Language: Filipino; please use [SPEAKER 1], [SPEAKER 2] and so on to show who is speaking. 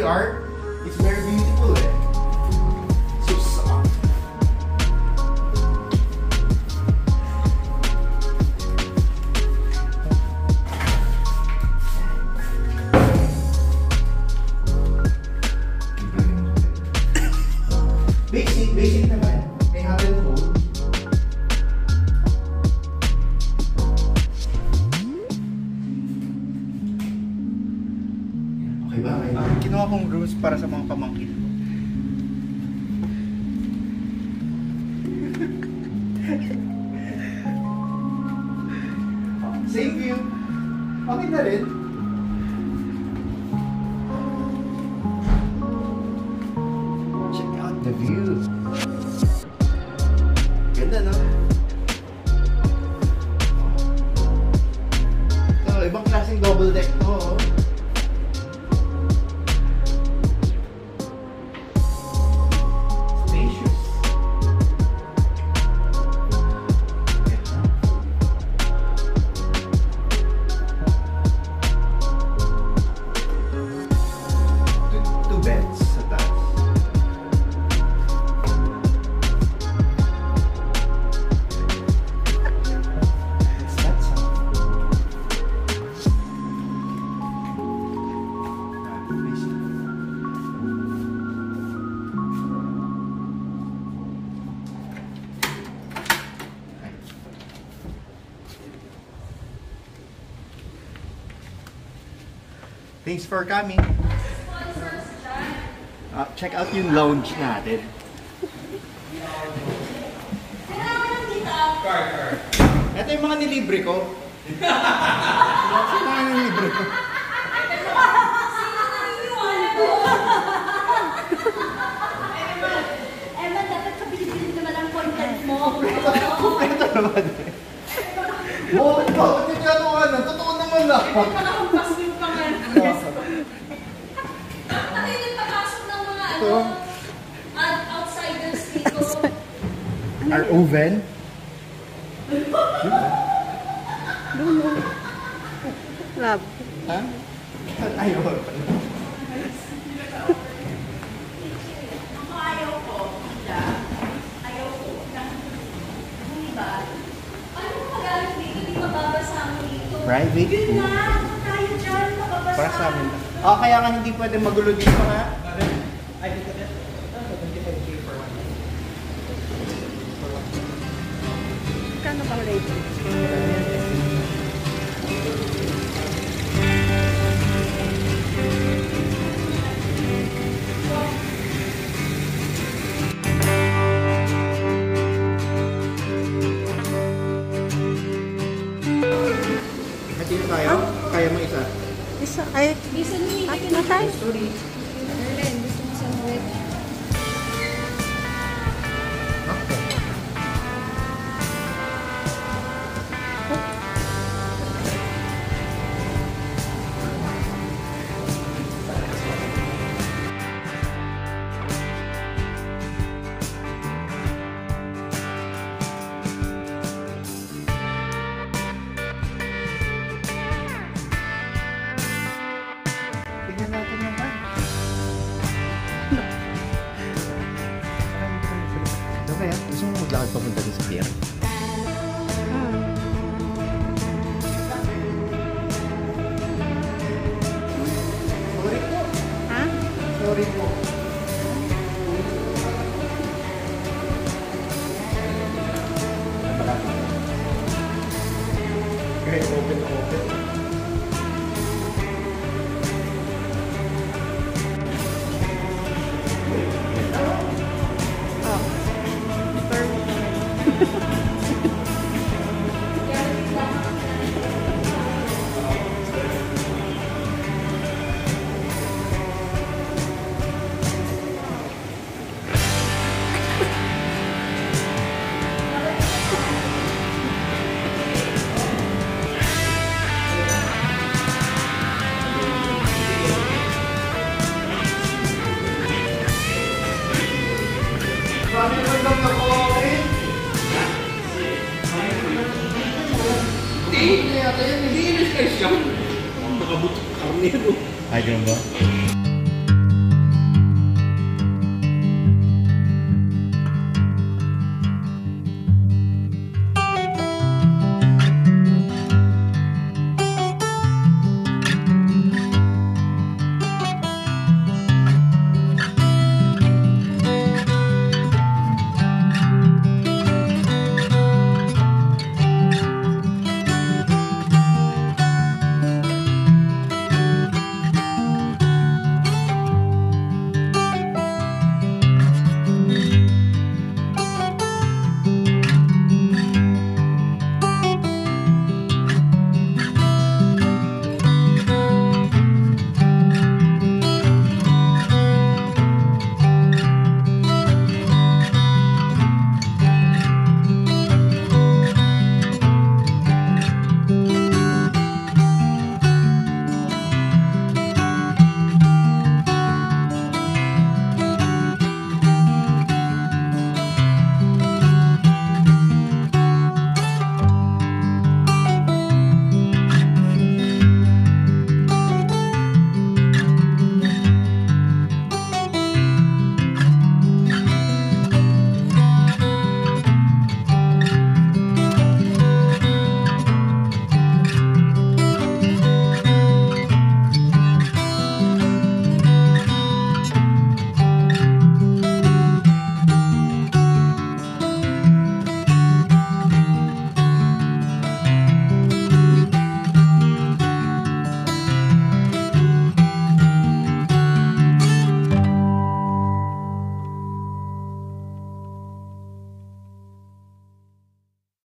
[SPEAKER 1] are, it's very beautiful eh. So soft. Basic naman. May habit fold. Okay ba? Kinuha kong rooms para sa mga pamangkin ko. Same view. Okay na rin. Check out the view. Ganda, no? So, ibang klaseng double deck to. Oh. Spacious. Two beds sa taas. Thanks for coming. Check out yung lounge natin. Ito yung mga nilibre ko. Ito yung mga nilibre ko.
[SPEAKER 2] Emma, dapat kapilipilip naman ang content mo.
[SPEAKER 1] Kompleto naman eh. Oo, hindi ka ito ano. Totoo naman lang.
[SPEAKER 2] Ano yung pagpasok ng mga outsiders dito?
[SPEAKER 1] Our oven.
[SPEAKER 3] Dulo. Lab.
[SPEAKER 1] Ha? Ayun.
[SPEAKER 2] Ayaw ko. Ayaw ko. Diba? Ano mo magalit dito? Di mababasa mo dito.
[SPEAKER 1] Private
[SPEAKER 2] Yun
[SPEAKER 1] food.
[SPEAKER 2] na! Tayo dyan! Mababasa.
[SPEAKER 1] Para sa amin. Oh, kaya nga hindi pwede magulo dito ha. Ay, dito na.
[SPEAKER 3] Kano bang rate?
[SPEAKER 1] Hati na tayo? Kaya mo isa?
[SPEAKER 3] Isa, ay,
[SPEAKER 2] Bisa nyo
[SPEAKER 3] hati na tayo.
[SPEAKER 1] Sorry.
[SPEAKER 2] Erlen, gusto mo sa web?
[SPEAKER 1] Okay. Tignan natin yung bag. Ano kaya? Gusto mo maglakad papunta din sa pier? Sorry po.
[SPEAKER 3] Ha?
[SPEAKER 1] Sorry po. Okay, open na open.
[SPEAKER 3] Oh.
[SPEAKER 4] Hindi, hindi. Hindi, hindi. Makabuto karne.
[SPEAKER 1] Ay, ganun ba?